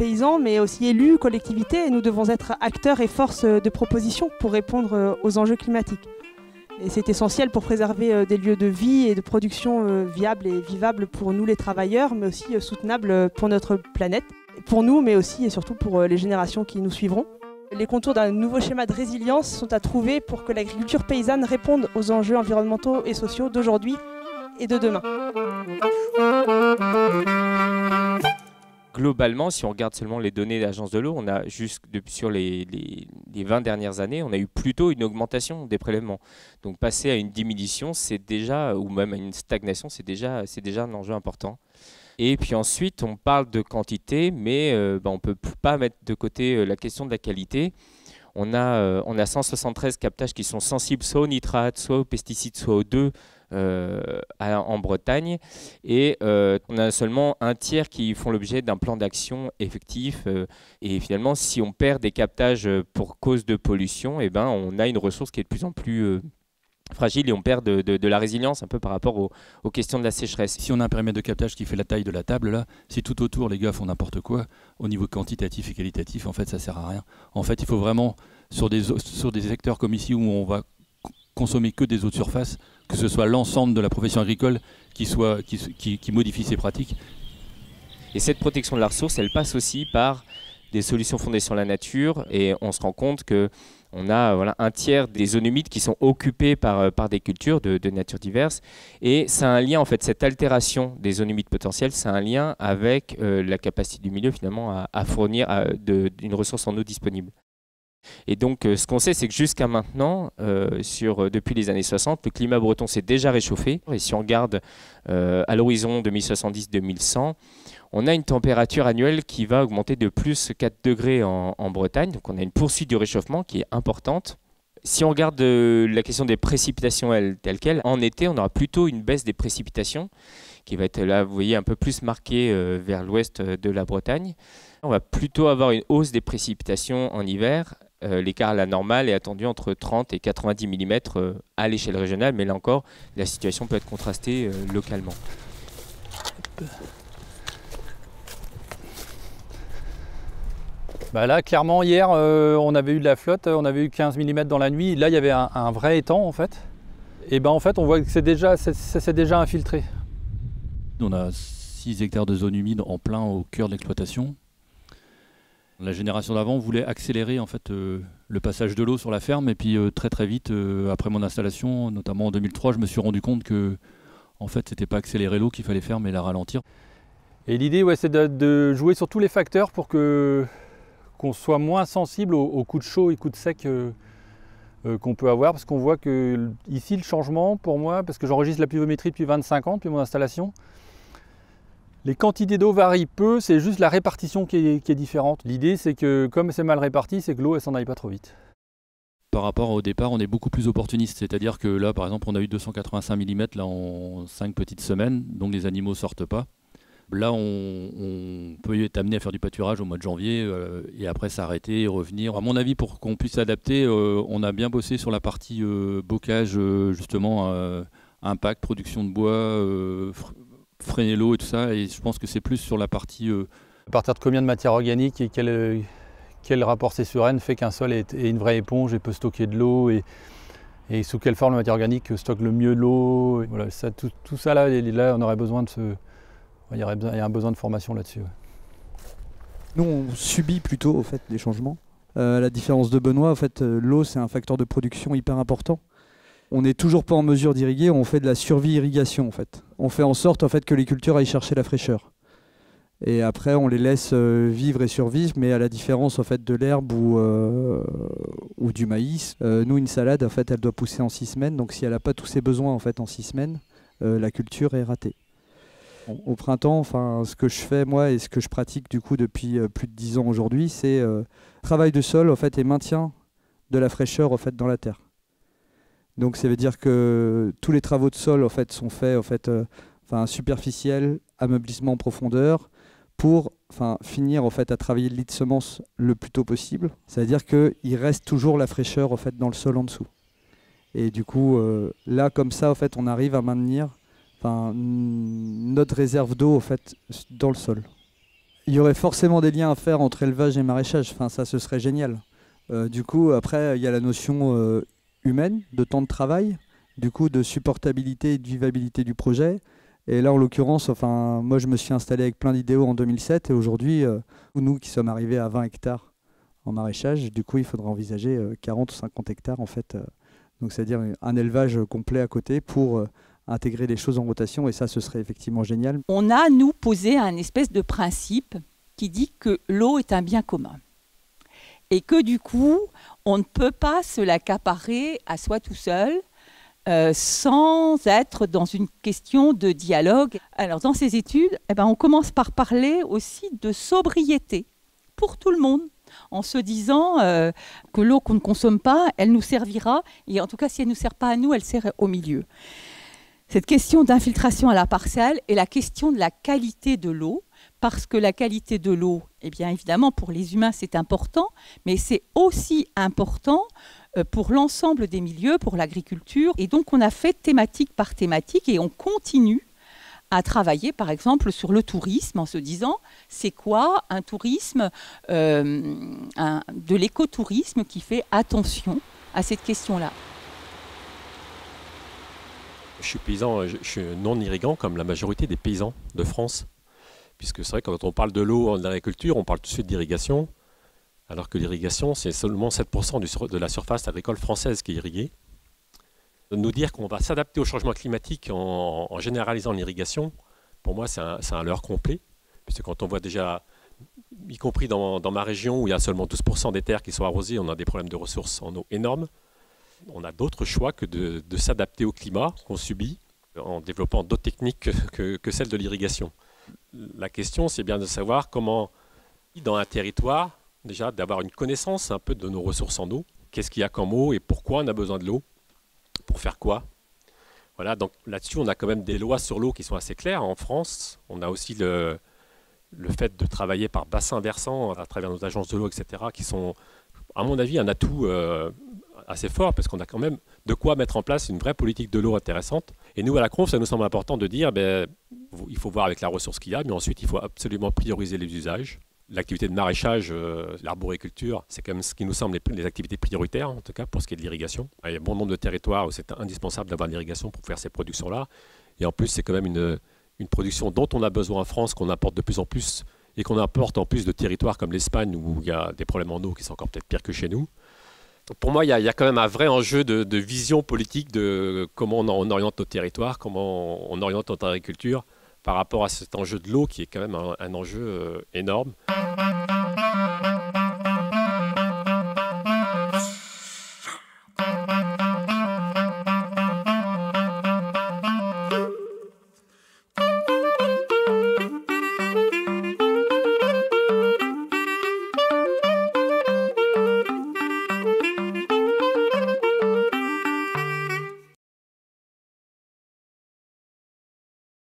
paysans, mais aussi élus, collectivités, et nous devons être acteurs et forces de proposition pour répondre aux enjeux climatiques. Et c'est essentiel pour préserver des lieux de vie et de production viables et vivables pour nous les travailleurs, mais aussi soutenables pour notre planète, pour nous, mais aussi et surtout pour les générations qui nous suivront. Les contours d'un nouveau schéma de résilience sont à trouver pour que l'agriculture paysanne réponde aux enjeux environnementaux et sociaux d'aujourd'hui et de demain. Globalement, si on regarde seulement les données de l'Agence de l'eau, on a sur les 20 dernières années, on a eu plutôt une augmentation des prélèvements. Donc passer à une diminution, c'est déjà, ou même à une stagnation, c'est déjà un enjeu important. Et puis ensuite, on parle de quantité, mais on ne peut pas mettre de côté la question de la qualité. On a 173 captages qui sont sensibles soit aux nitrates, soit aux pesticides, soit aux deux en Bretagne. Et on a seulement un tiers qui font l'objet d'un plan d'action effectif. Et finalement, si on perd des captages pour cause de pollution, eh ben, on a une ressource qui est de plus en plus fragile et on perd de la résilience un peu par rapport aux questions de la sécheresse. Si on a un périmètre de captage qui fait la taille de la table, là, si tout autour les gars font n'importe quoi, au niveau quantitatif et qualitatif, en fait ça sert à rien. En fait il faut vraiment, sur des secteurs comme ici où on va consommer que des eaux de surface, que ce soit l'ensemble de la profession agricole qui modifie ses pratiques. Et cette protection de la ressource, elle passe aussi par des solutions fondées sur la nature et on se rend compte que on a un tiers des zones humides qui sont occupées par des cultures de nature diverse. Et c'est un lien, en fait, cette altération des zones humides potentielles, c'est un lien avec la capacité du milieu finalement à fournir une ressource en eau disponible. Et donc, ce qu'on sait, c'est que jusqu'à maintenant, depuis les années 60, le climat breton s'est déjà réchauffé. Et si on regarde à l'horizon 2070-2100, on a une température annuelle qui va augmenter de plus 4 degrés en Bretagne. Donc on a une poursuite du réchauffement qui est importante. Si on regarde la question des précipitations telles quelles, en été, on aura plutôt une baisse des précipitations qui va être là, vous voyez, un peu plus marquée vers l'ouest de la Bretagne. On va plutôt avoir une hausse des précipitations en hiver. L'écart à la normale est attendu entre 30 et 90 mm à l'échelle régionale, mais là encore, la situation peut être contrastée localement. Bah là, clairement, hier, on avait eu de la flotte, on avait eu 15 mm dans la nuit. Là, il y avait un vrai étang, en fait. Et ben en fait, on voit que ça s'est déjà infiltré. On a 6 hectares de zone humide en plein au cœur de l'exploitation. La génération d'avant voulait accélérer en fait, le passage de l'eau sur la ferme. Et puis très vite, après mon installation, notamment en 2003, je me suis rendu compte que en fait, c'était pas accélérer l'eau qu'il fallait faire, mais la ralentir. Et l'idée, ouais, c'est de jouer sur tous les facteurs pour qu'on soit moins sensible aux coups de chaud et coups de sec qu'on peut avoir, parce qu'on voit que ici le changement pour moi, parce que j'enregistre la pluviométrie depuis 25 ans, depuis mon installation, les quantités d'eau varient peu, c'est juste la répartition qui est différente. L'idée c'est que comme c'est mal réparti, c'est que l'eau elle s'en aille pas trop vite. Par rapport au départ, on est beaucoup plus opportuniste, c'est-à-dire que là par exemple on a eu 285 mm là, en 5 petites semaines, donc les animaux sortent pas. Là, on peut être amené à faire du pâturage au mois de janvier et après s'arrêter et revenir. À mon avis, pour qu'on puisse s'adapter, on a bien bossé sur la partie bocage, justement, impact, production de bois, freiner l'eau et tout ça. Et je pense que c'est plus sur la partie... À partir de combien de matière organique et quel rapport C sur N fait qu'un sol est une vraie éponge et peut stocker de l'eau et sous quelle forme la matière organique stocke le mieux l'eau. Voilà, tout ça, là, on aurait besoin de il y a un besoin de formation là-dessus. Ouais. Nous, on subit plutôt au fait, des changements. La différence de Benoît, en fait, l'eau, c'est un facteur de production hyper important. On n'est toujours pas en mesure d'irriguer, on fait de la survie-irrigation. En fait. On fait en sorte, en fait, que les cultures aillent chercher la fraîcheur. Et après, on les laisse vivre et survivre, mais à la différence en fait, de l'herbe ou du maïs, nous, une salade, en fait, elle doit pousser en 6 semaines. Donc si elle n'a pas tous ses besoins en, fait, en 6 semaines, la culture est ratée. Au printemps, enfin, ce que je fais moi et ce que je pratique du coup depuis plus de 10 ans aujourd'hui, c'est travail de sol en fait, et maintien de la fraîcheur en fait, dans la terre. Donc ça veut dire que tous les travaux de sol en fait, sont faits en fait, superficiels, ameublissement en profondeur, pour finir en fait, à travailler le lit de semence le plus tôt possible. Ça veut dire qu'il reste toujours la fraîcheur en fait, dans le sol en dessous. Et du coup, là comme ça, en fait, on arrive à maintenir notre réserve d'eau en fait, dans le sol. Il y aurait forcément des liens à faire entre élevage et maraîchage. Enfin, ça, ce serait génial. Du coup, après, il y a la notion humaine, de temps de travail, du coup, de supportabilité et de vivabilité du projet. Et là, en l'occurrence, enfin, moi, je me suis installé avec plein d'idéaux en 2007. Et aujourd'hui, nous qui sommes arrivés à 20 hectares en maraîchage, du coup, il faudra envisager 40 ou 50 hectares, en fait. Donc, c'est-à-dire un élevage complet à côté pour intégrer les choses en rotation. Et ça, ce serait effectivement génial. On a, nous, posé un espèce de principe qui dit que l'eau est un bien commun. Et que du coup, on ne peut pas se l'accaparer à soi tout seul sans être dans une question de dialogue. Alors dans ces études, on commence par parler aussi de sobriété pour tout le monde, en se disant que l'eau qu'on ne consomme pas, elle nous servira, et en tout cas si elle ne nous sert pas à nous, elle sert au milieu. Cette question d'infiltration à la parcelle et la question de la qualité de l'eau, parce que la qualité de l'eau, eh bien évidemment pour les humains c'est important, mais c'est aussi important pour l'ensemble des milieux, pour l'agriculture. Et donc on a fait thématique par thématique et on continue à travailler par exemple sur le tourisme en se disant c'est quoi un tourisme, de l'écotourisme qui fait attention à cette question-là. Je suis paysan, je suis non irrigant comme la majorité des paysans de France. Puisque c'est vrai que quand on parle de l'eau en agriculture, on parle tout de suite d'irrigation, alors que l'irrigation, c'est seulement 7% de la surface agricole française qui est irriguée. De nous dire qu'on va s'adapter au changement climatique en généralisant l'irrigation, pour moi, c'est un leurre complet. Puisque quand on voit déjà, y compris dans ma région où il y a seulement 12% des terres qui sont arrosées, on a des problèmes de ressources en eau énormes. On a d'autres choix que de s'adapter au climat qu'on subit en développant d'autres techniques que celles de l'irrigation. La question, c'est bien de savoir comment, dans un territoire, déjà d'avoir une connaissance un peu de nos ressources en eau. Qu'est-ce qu'il y a comme eau et pourquoi on a besoin de l'eau? Pour faire quoi? Voilà, donc là-dessus, on a quand même des lois sur l'eau qui sont assez claires. En France, on a aussi le fait de travailler par bassin versant à travers nos agences de l'eau, etc., qui sont, à mon avis, un atout assez fort parce qu'on a quand même de quoi mettre en place une vraie politique de l'eau intéressante. Et nous, à la Conf, ça nous semble important de dire il faut voir avec la ressource qu'il y a, mais ensuite, il faut absolument prioriser les usages. L'activité de maraîchage, l'arboriculture, c'est quand même ce qui nous semble les activités prioritaires, en tout cas pour ce qui est de l'irrigation. Il y a bon nombre de territoires où c'est indispensable d'avoir de l'irrigation pour faire ces productions-là. Et en plus, c'est quand même une production dont on a besoin en France, qu'on importe de plus en plus, et qu'on importe en plus de territoires comme l'Espagne, où il y a des problèmes en eau qui sont encore peut-être pires que chez nous. Donc pour moi, il y a quand même un vrai enjeu de vision politique de comment on oriente nos territoires, comment on oriente notre agriculture par rapport à cet enjeu de l'eau qui est quand même un enjeu énorme.